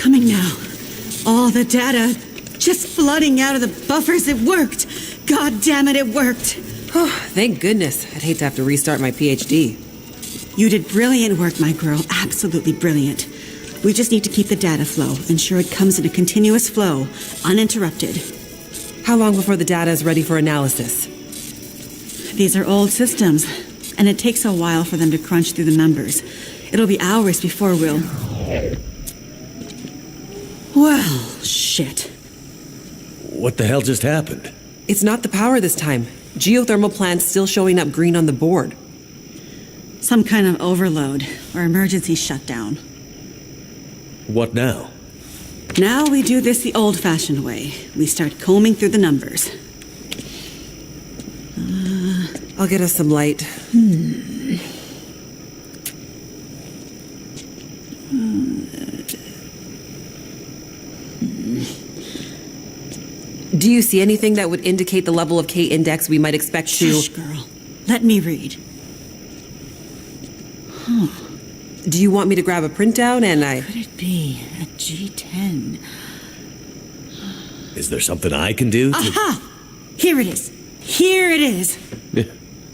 coming now. All the data just flooding out of the buffers. It worked. God damn it, it worked. Oh, thank goodness. I'd hate to have to restart my PhD. You did brilliant work, my girl. Absolutely brilliant. We just need to keep the data flow, ensure it comes in a continuous flow, uninterrupted. How long before the data is ready for analysis? These are old systems, and it takes a while for them to crunch through the numbers. It'll be hours before we'll... Well, shit. What the hell just happened? It's not the power this time. Geothermal plant's still showing up green on the board. Some kind of overload or emergency shutdown. What now? Now we do this the old-fashioned way. We start combing through the numbers. I'll get us some light. Do you see anything that would indicate the level of K-index we might expect to... Shush, girl. Let me read. Do you want me to grab a printout and Could it be a G10? Is there something I can do? Aha! Here it is. Here it is.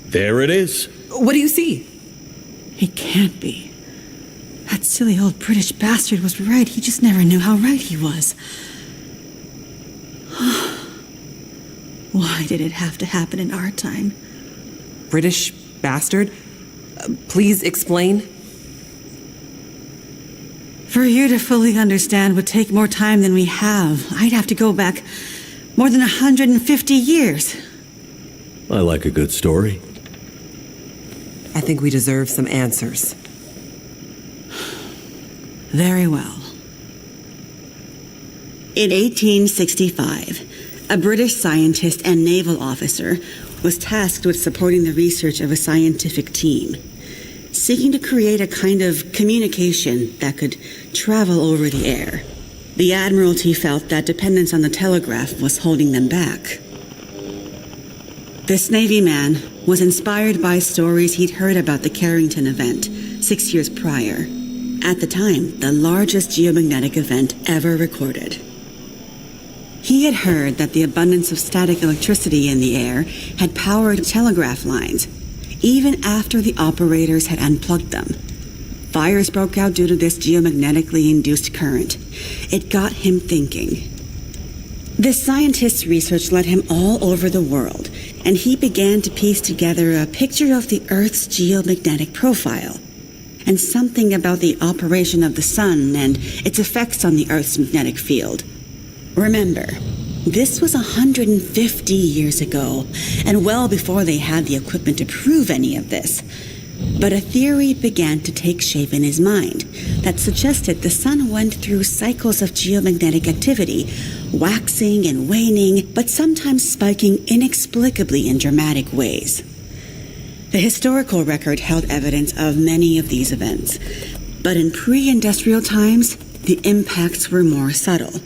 There it is. What do you see? It can't be. That silly old British bastard was right. He just never knew how right he was. Why did it have to happen in our time? British bastard? Please explain. For you to fully understand would take more time than we have. I'd have to go back more than 150 years. I like a good story. I think we deserve some answers. Very well. In 1865, a British scientist and naval officer was tasked with supporting the research of a scientific team, seeking to create a kind of communication that could travel over the air. The Admiralty felt that dependence on the telegraph was holding them back. This Navy man was inspired by stories he'd heard about the Carrington event 6 years prior. At the time, the largest geomagnetic event ever recorded. He had heard that the abundance of static electricity in the air had powered telegraph lines, even after the operators had unplugged them. Fires broke out due to this geomagnetically induced current. It got him thinking. This scientist's research led him all over the world, and he began to piece together a picture of the Earth's geomagnetic profile, and something about the operation of the sun and its effects on the Earth's magnetic field. Remember, this was 150 years ago, and well before they had the equipment to prove any of this. But a theory began to take shape in his mind that suggested the sun went through cycles of geomagnetic activity, waxing and waning, but sometimes spiking inexplicably in dramatic ways. The historical record held evidence of many of these events, but in pre-industrial times, the impacts were more subtle.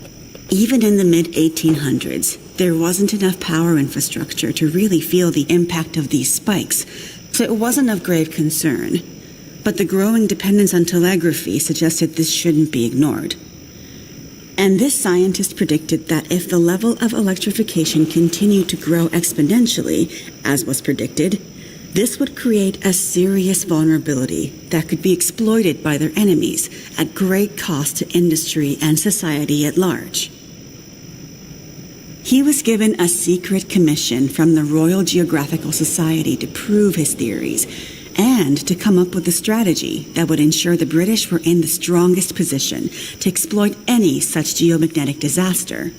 Even in the mid-1800s, there wasn't enough power infrastructure to really feel the impact of these spikes, so it wasn't of grave concern. But the growing dependence on telegraphy suggested this shouldn't be ignored. And this scientist predicted that if the level of electrification continued to grow exponentially, as was predicted, this would create a serious vulnerability that could be exploited by their enemies at great cost to industry and society at large. He was given a secret commission from the Royal Geographical Society to prove his theories and to come up with a strategy that would ensure the British were in the strongest position to exploit any such geomagnetic disaster.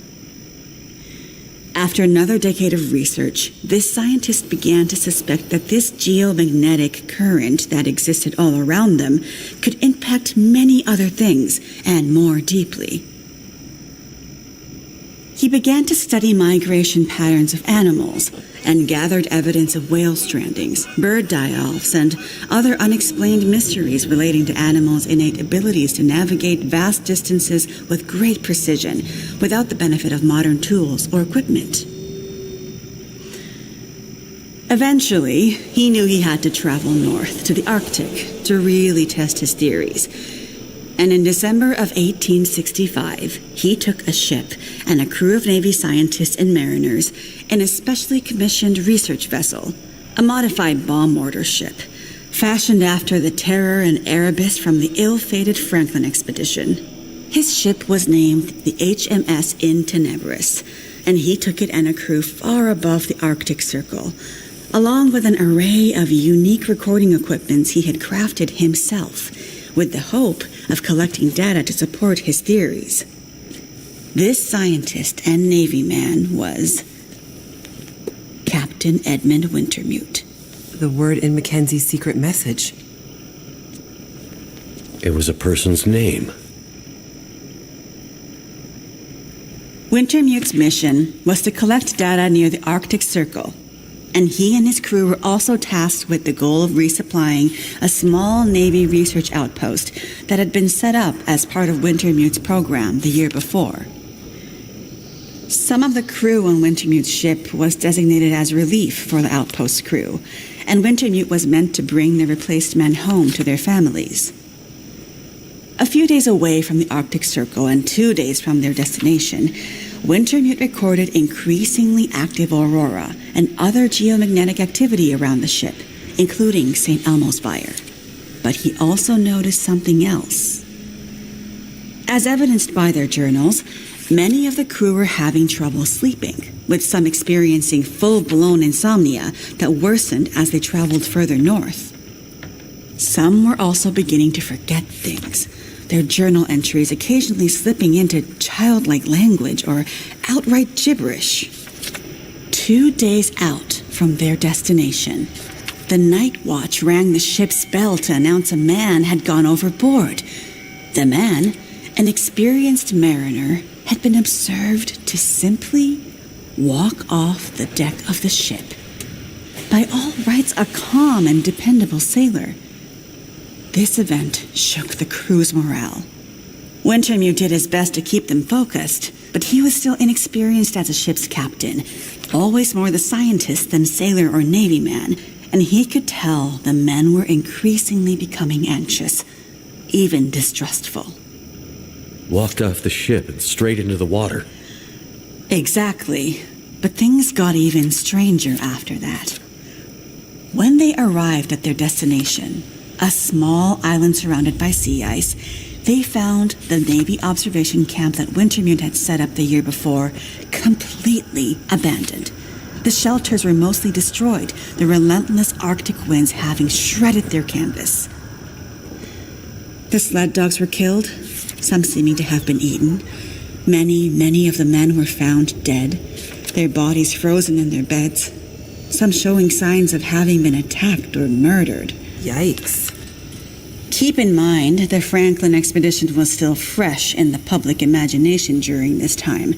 After another decade of research, this scientist began to suspect that this geomagnetic current that existed all around them could impact many other things and more deeply. He began to study migration patterns of animals and gathered evidence of whale strandings, bird die-offs, and other unexplained mysteries relating to animals' innate abilities to navigate vast distances with great precision without the benefit of modern tools or equipment. Eventually, he knew he had to travel north to the Arctic to really test his theories. And in December of 1865, he took a ship and a crew of Navy scientists and mariners in a specially commissioned research vessel, a modified bomb mortar ship, fashioned after the Terror and Erebus from the ill-fated Franklin expedition. His ship was named the HMS In Tenebris, and he took it and a crew far above the Arctic Circle, along with an array of unique recording equipments he had crafted himself, with the hope of collecting data to support his theories. This scientist and Navy man was Captain Edmund Wintermute. The word in Mackenzie's secret message. It was a person's name. Wintermute's mission was to collect data near the Arctic Circle, and he and his crew were also tasked with the goal of resupplying a small Navy research outpost that had been set up as part of Wintermute's program the year before. Some of the crew on Wintermute's ship was designated as relief for the outpost's crew, and Wintermute was meant to bring the replaced men home to their families. A few days away from the Arctic Circle and 2 days from their destination, Wintermute recorded increasingly active aurora and other geomagnetic activity around the ship, including St. Elmo's fire. But he also noticed something else. As evidenced by their journals, many of the crew were having trouble sleeping, with some experiencing full-blown insomnia that worsened as they traveled further north. Some were also beginning to forget things, their journal entries occasionally slipping into childlike language or outright gibberish. 2 days out from their destination, the night watch rang the ship's bell to announce a man had gone overboard. The man, an experienced mariner, had been observed to simply walk off the deck of the ship. By all rights, a calm and dependable sailor. This event shook the crew's morale. Wintermute did his best to keep them focused, but he was still inexperienced as a ship's captain, always more the scientist than sailor or Navy man, and he could tell the men were increasingly becoming anxious, even distrustful. Walked off the ship and straight into the water. Exactly, but things got even stranger after that. When they arrived at their destination, a small island surrounded by sea ice, they found the Navy observation camp that Wintermute had set up the year before completely abandoned. The shelters were mostly destroyed, the relentless Arctic winds having shredded their canvas. The sled dogs were killed, some seeming to have been eaten. Many of the men were found dead, their bodies frozen in their beds, some showing signs of having been attacked or murdered. Yikes. Keep in mind, the Franklin expedition was still fresh in the public imagination during this time,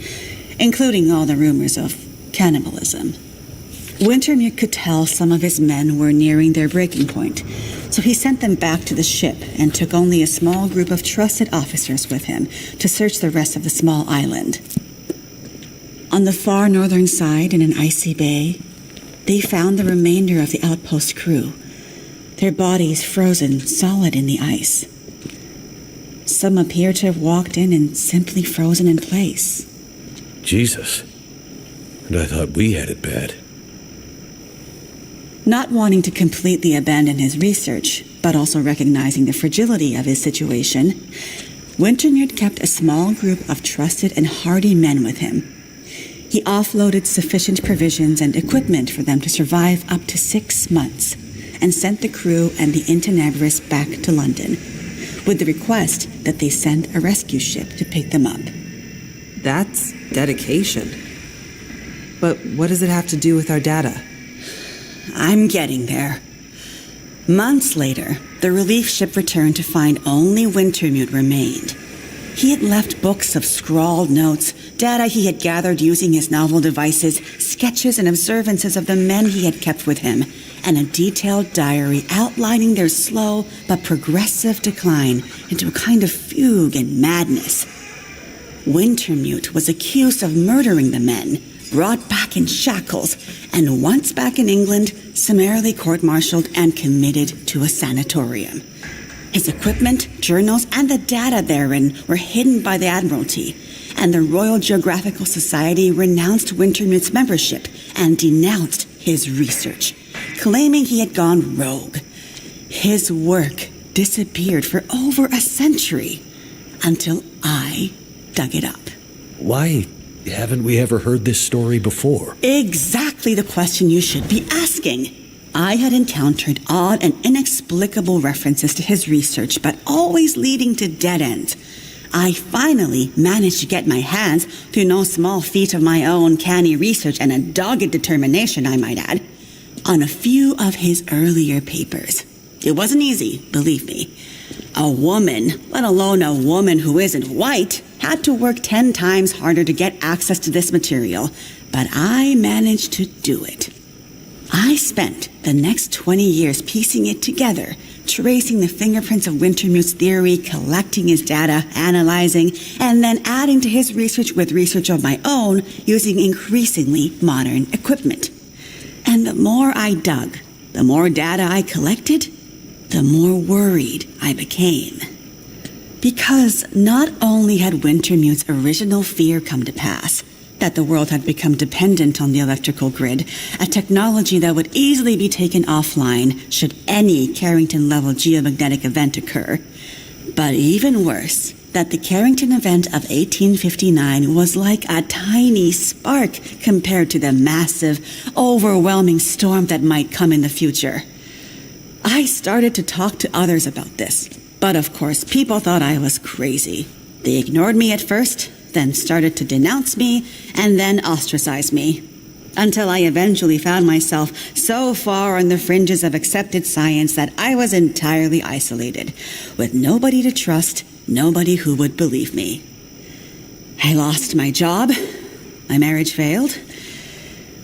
including all the rumors of cannibalism. Wintermute could tell some of his men were nearing their breaking point, so he sent them back to the ship and took only a small group of trusted officers with him to search the rest of the small island. On the far northern side, in an icy bay, they found the remainder of the outpost crew, their bodies frozen solid in the ice. Some appear to have walked in and simply frozen in place. Jesus. And I thought we had it bad. Not wanting to completely abandon his research, but also recognizing the fragility of his situation, Wintermute kept a small group of trusted and hardy men with him. He offloaded sufficient provisions and equipment for them to survive up to 6 months, and sent the crew and the In Tenebris back to London, with the request that they send a rescue ship to pick them up. That's dedication. But what does it have to do with our data? I'm getting there. Months later, the relief ship returned to find only Wintermute remained. He had left books of scrawled notes, data he had gathered using his novel devices, sketches and observances of the men he had kept with him, and a detailed diary outlining their slow but progressive decline into a kind of fugue and madness. Wintermute was accused of murdering the men, brought back in shackles, and once back in England, summarily court-martialed and committed to a sanatorium. His equipment, journals, and the data therein were hidden by the Admiralty, and the Royal Geographical Society renounced Wintermute's membership and denounced his research, claiming he had gone rogue. His work disappeared for over a century until I dug it up. Why haven't we ever heard this story before? Exactly the question you should be asking. I had encountered odd and inexplicable references to his research, but always leading to dead ends. I finally managed to get my hands, through no small feat of my own canny research and a dogged determination, I might add, on a few of his earlier papers. It wasn't easy, believe me. A woman, let alone a woman who isn't white, had to work 10 times harder to get access to this material, but I managed to do it. I spent the next 20 years piecing it together, tracing the fingerprints of Wintermute's theory, collecting his data, analyzing, and then adding to his research with research of my own using increasingly modern equipment. And the more I dug, the more data I collected, the more worried I became. Because not only had Wintermute's original fear come to pass, that the world had become dependent on the electrical grid, a technology that would easily be taken offline should any Carrington-level geomagnetic event occur. But even worse, that the Carrington event of 1859 was like a tiny spark compared to the massive, overwhelming storm that might come in the future. I started to talk to others about this, but of course people thought I was crazy. They ignored me at first, then started to denounce me, and then ostracize me. Until I eventually found myself so far on the fringes of accepted science that I was entirely isolated, with nobody to trust, nobody who would believe me. I lost my job, my marriage failed,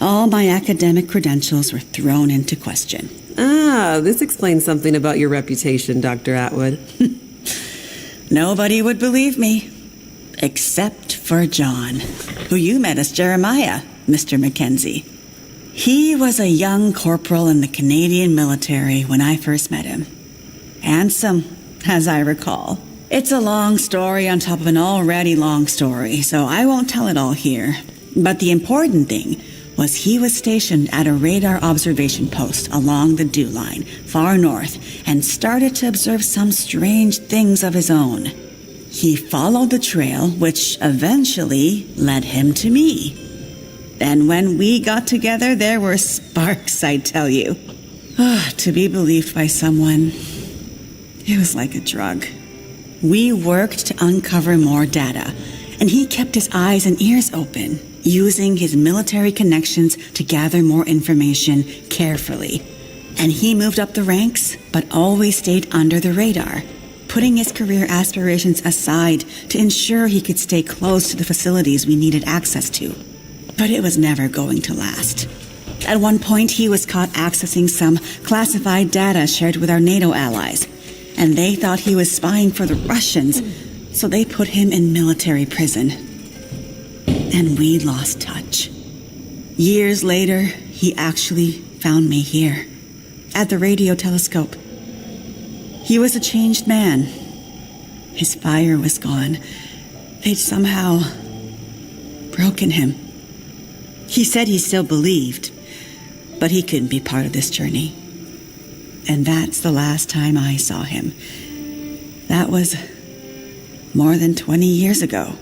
all my academic credentials were thrown into question. Ah, this explains something about your reputation, Dr. Atwood. Nobody would believe me. Except for John, who you met as Jeremiah, Mr. Mackenzie. He was a young corporal in the Canadian military when I first met him. Handsome, as I recall. It's a long story on top of an already long story, so I won't tell it all here. But the important thing was he was stationed at a radar observation post along the Dew Line, far north, and started to observe some strange things of his own. He followed the trail, which eventually led him to me. And when we got together, there were sparks, I tell you. To be believed by someone, it was like a drug. We worked to uncover more data, and he kept his eyes and ears open, using his military connections to gather more information carefully. And he moved up the ranks, but always stayed under the radar, putting his career aspirations aside to ensure he could stay close to the facilities we needed access to. But it was never going to last. At one point, he was caught accessing some classified data shared with our NATO allies, and they thought he was spying for the Russians, so they put him in military prison. And we lost touch. Years later, he actually found me here, at the radio telescope. He was a changed man. His fire was gone. They'd somehow broken him. He said he still believed, but he couldn't be part of this journey. And that's the last time I saw him. That was more than 20 years ago.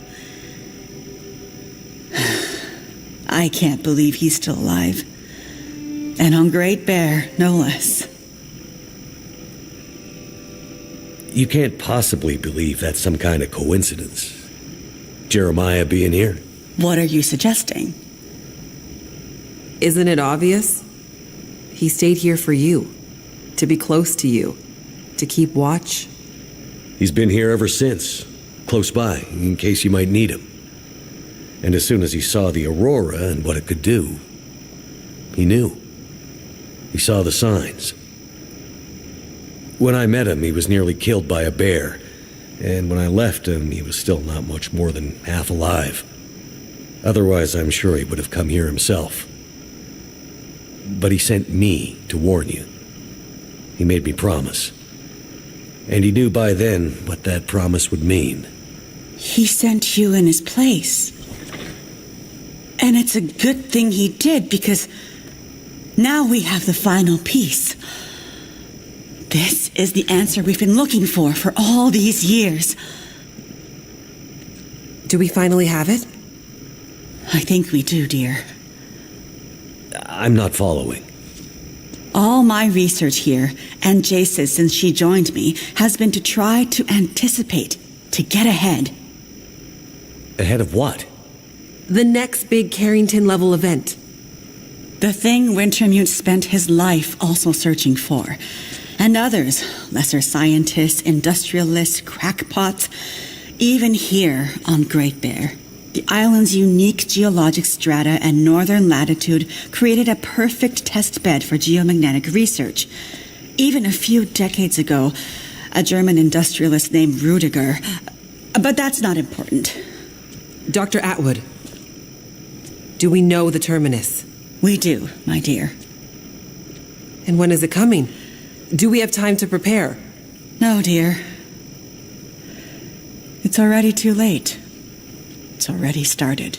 I can't believe he's still alive. And on Great Bear, no less. You can't possibly believe that's some kind of coincidence. Jeremiah being here. What are you suggesting? Isn't it obvious? He stayed here for you, to be close to you, to keep watch. He's been here ever since, close by, in case you might need him. And as soon as he saw the aurora and what it could do, he knew. He saw the signs. When I met him, he was nearly killed by a bear, and when I left him, he was still not much more than half alive. Otherwise, I'm sure he would have come here himself. But he sent me to warn you. He made me promise. And he knew by then what that promise would mean. He sent you in his place. And it's a good thing he did, because now we have the final piece. This is the answer we've been looking for all these years. Do we finally have it? I think we do, dear. I'm not following. All my research here, and Jace's since she joined me, has been to try to anticipate, to get ahead. Ahead of what? The next big Carrington-level event. The thing Wintermute spent his life also searching for. And others, lesser scientists, industrialists, crackpots, even here on Great Bear. The island's unique geologic strata and northern latitude created a perfect test bed for geomagnetic research. Even a few decades ago, a German industrialist named Rudiger. But that's not important. Dr. Atwood, do we know the terminus? We do, my dear. And when is it coming? Do we have time to prepare? No, dear. It's already too late. It's already started.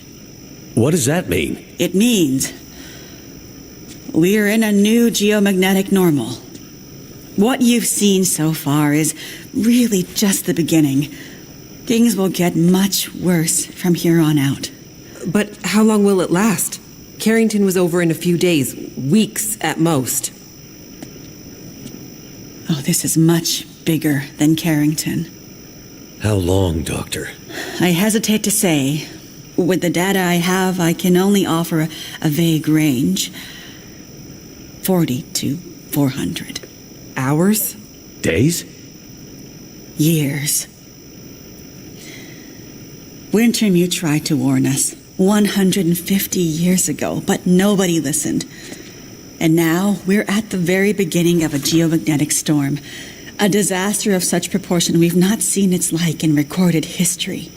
What does that mean? It means we're in a new geomagnetic normal. What you've seen so far is really just the beginning. Things will get much worse from here on out. But how long will it last? Carrington was over in a few days, weeks at most. Oh, this is much bigger than Carrington. How long, Doctor? I hesitate to say. With the data I have, I can only offer a vague range. 40 to 400. Hours? Days? Years. Wintermute tried to warn us 150 years ago, but nobody listened. And now we're at the very beginning of a geomagnetic storm. A disaster of such proportion we've not seen its like in recorded history.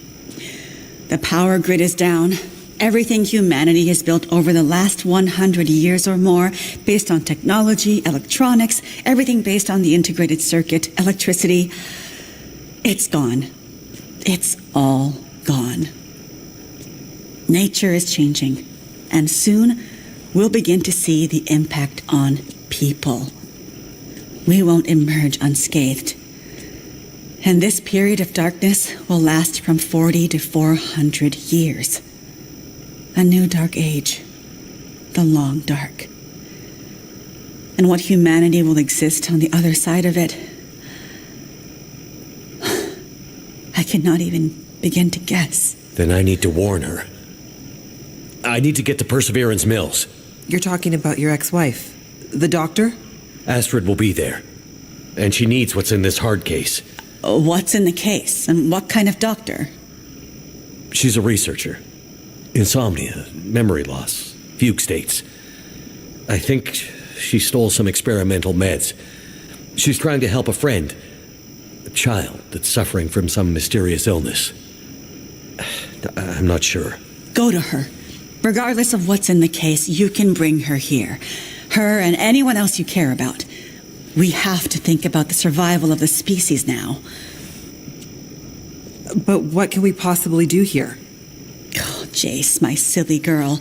The power grid is down. Everything humanity has built over the last 100 years or more, based on technology, electronics, everything based on the integrated circuit, electricity, it's gone. It's all gone. Nature is changing, and soon we'll begin to see the impact on people. We won't emerge unscathed. And this period of darkness will last from 40 to 400 years. A new dark age. The long dark. And what humanity will exist on the other side of it, I cannot even begin to guess. Then I need to warn her. I need to get to Perseverance Mills. You're talking about your ex-wife, the doctor? Astrid will be there. And she needs what's in this hard case. What's in the case? And what kind of doctor? She's a researcher. Insomnia, memory loss, fugue states. I think she stole some experimental meds. She's trying to help a friend. A child that's suffering from some mysterious illness. I'm not sure. Go to her. Regardless of what's in the case, you can bring her here. Her and anyone else you care about. We have to think about the survival of the species now. But what can we possibly do here? Oh, Jace, my silly girl.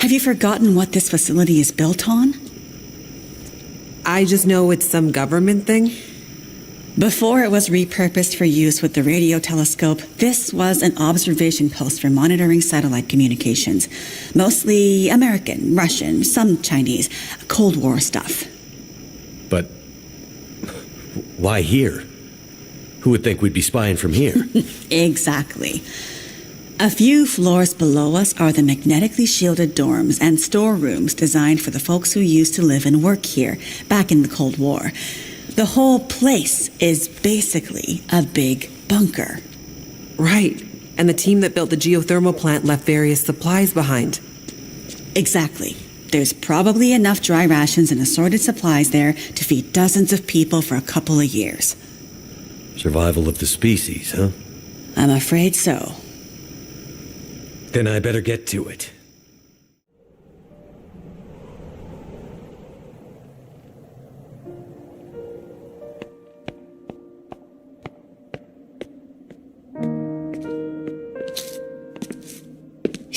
Have you forgotten what this facility is built on? I just know it's some government thing. Before it was repurposed for use with the radio telescope, this was an observation post for monitoring satellite communications. Mostly American, Russian, some Chinese, Cold War stuff. But why here? Who would think we'd be spying from here? Exactly. A few floors below us are the magnetically shielded dorms and storerooms designed for the folks who used to live and work here back in the Cold War. The whole place is basically a big bunker. Right. And the team that built the geothermal plant left various supplies behind. Exactly. There's probably enough dry rations and assorted supplies there to feed dozens of people for a couple of years. Survival of the species, huh? I'm afraid so. Then I better get to it.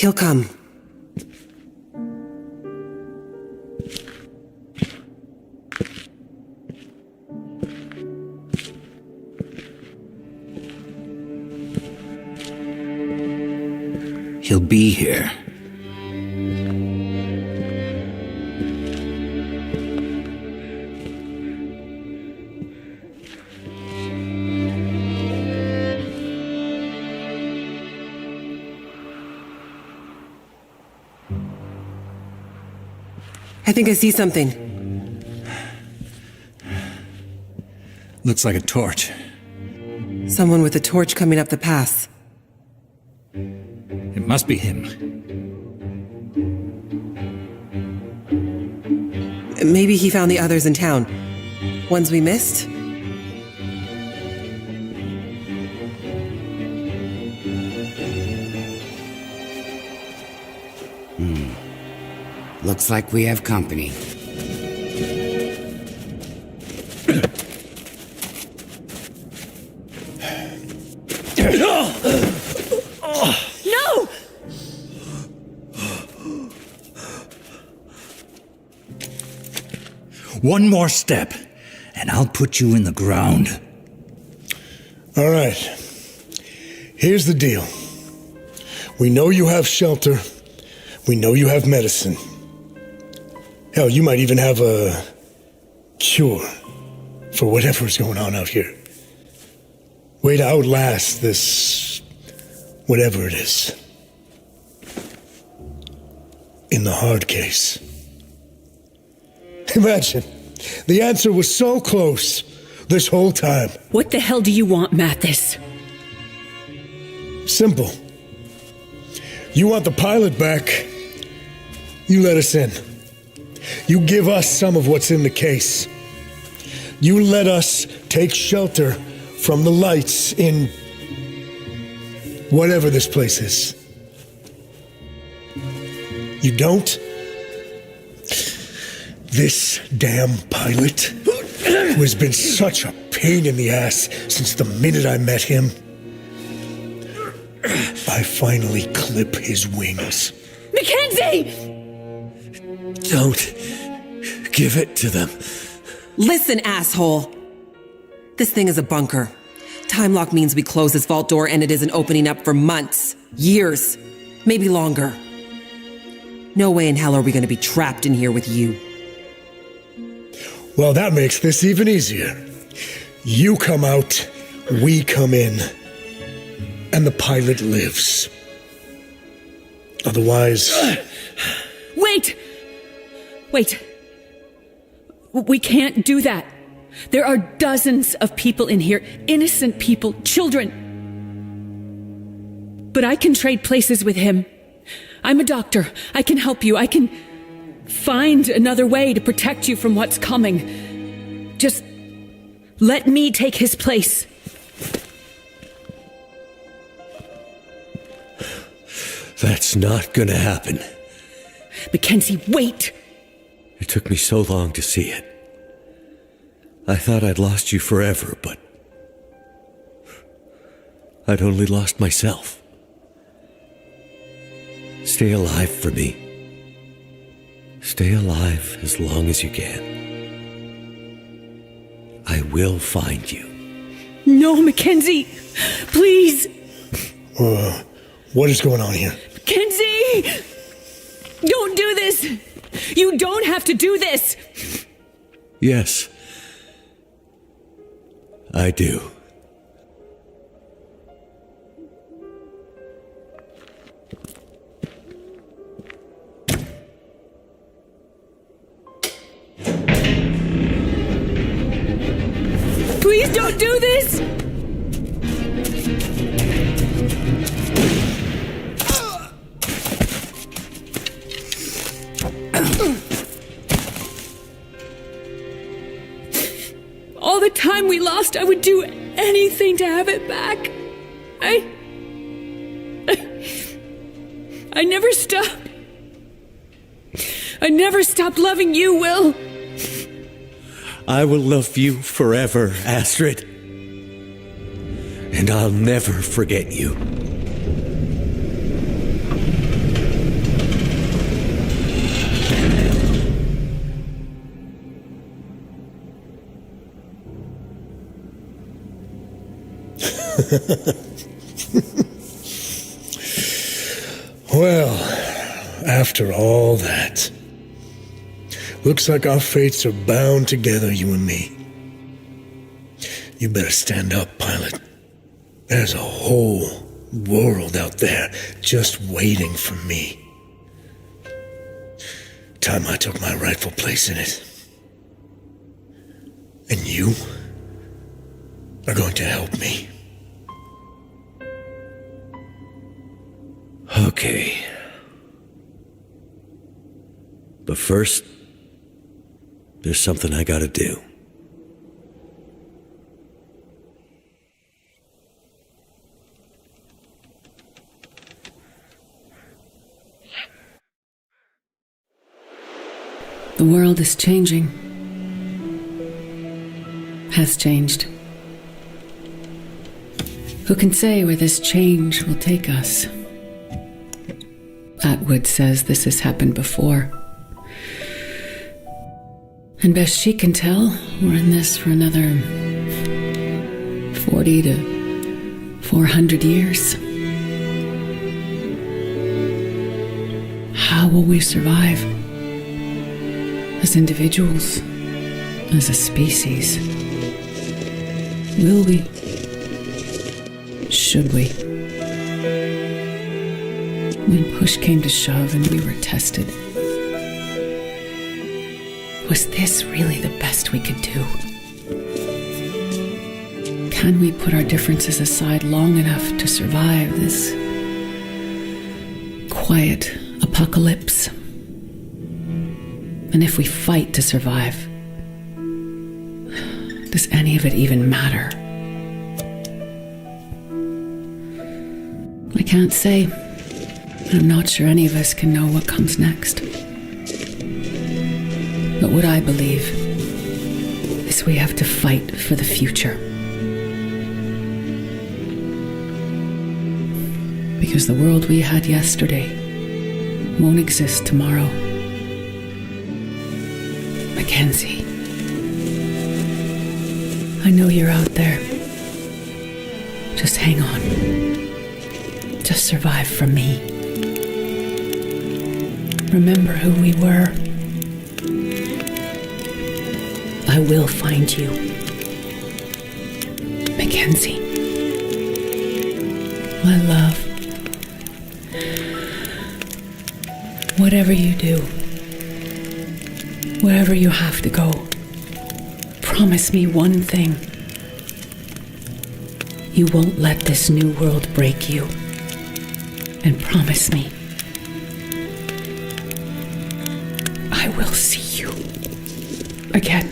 He'll come. He'll be here. I think I see something. Looks like a torch. Someone with a torch coming up the pass. It must be him. Maybe he found the others in town. Ones we missed? Looks like we have company. No! One more step, and I'll put you in the ground. All right. Here's the deal. We know you have shelter. We know you have medicine. Hell, you might even have a cure for whatever's going on out here. Way to outlast this, whatever it is. In the hard case. Imagine, the answer was so close this whole time. What the hell do you want, Mathis? Simple. You want the pilot back, you let us in. You give us some of what's in the case. You let us take shelter from the lights in whatever this place is. You don't? This damn pilot, who has been such a pain in the ass since the minute I met him, I finally clip his wings. Mackenzie! Don't give it to them. Listen, asshole! This thing is a bunker. Time lock means we close this vault door and it isn't opening up for months, years, maybe longer. No way in hell are we gonna be trapped in here with you. Well, that makes this even easier. You come out, we come in, and the pilot lives. Otherwise... Wait! Wait. We can't do that. There are dozens of people in here, innocent people, children. But I can trade places with him. I'm a doctor. I can help you. I can find another way to protect you from what's coming. Just let me take his place. That's not gonna happen. Mackenzie, wait! It took me so long to see it. I thought I'd lost you forever, but I'd only lost myself. Stay alive for me. Stay alive as long as you can. I will find you. No, Mackenzie! Please! What is going on here? Mackenzie! Don't do this! You don't have to do this! Yes, I do. Please don't do this! All the time we lost, I would do anything to have it back. I never stopped. I never stopped loving you, Will. I will love you forever, Astrid. And I'll never forget you. Well, after all that, looks like our fates are bound together, you and me. You better stand up, pilot. There's a whole world out there just waiting for me. Time I took my rightful place in it. And you are going to help me. Okay. But first, there's something I gotta do. The world is changing. Has changed. Who can say where this change will take us? Atwood says this has happened before. And best she can tell, we're in this for another 40 to 400 years. How will we survive? As individuals, as a species? Will we? Should we? When push came to shove and we were tested, was this really the best we could do? Can we put our differences aside long enough to survive this quiet apocalypse? And if we fight to survive, does any of it even matter? I can't say. I'm not sure any of us can know what comes next. But what I believe is we have to fight for the future. Because the world we had yesterday won't exist tomorrow. Mackenzie, I know you're out there. Just hang on. Just survive for me. Remember who we were. I will find you. Mackenzie. My love. Whatever you do, wherever you have to go, promise me one thing. You won't let this new world break you. And promise me, I will see you again.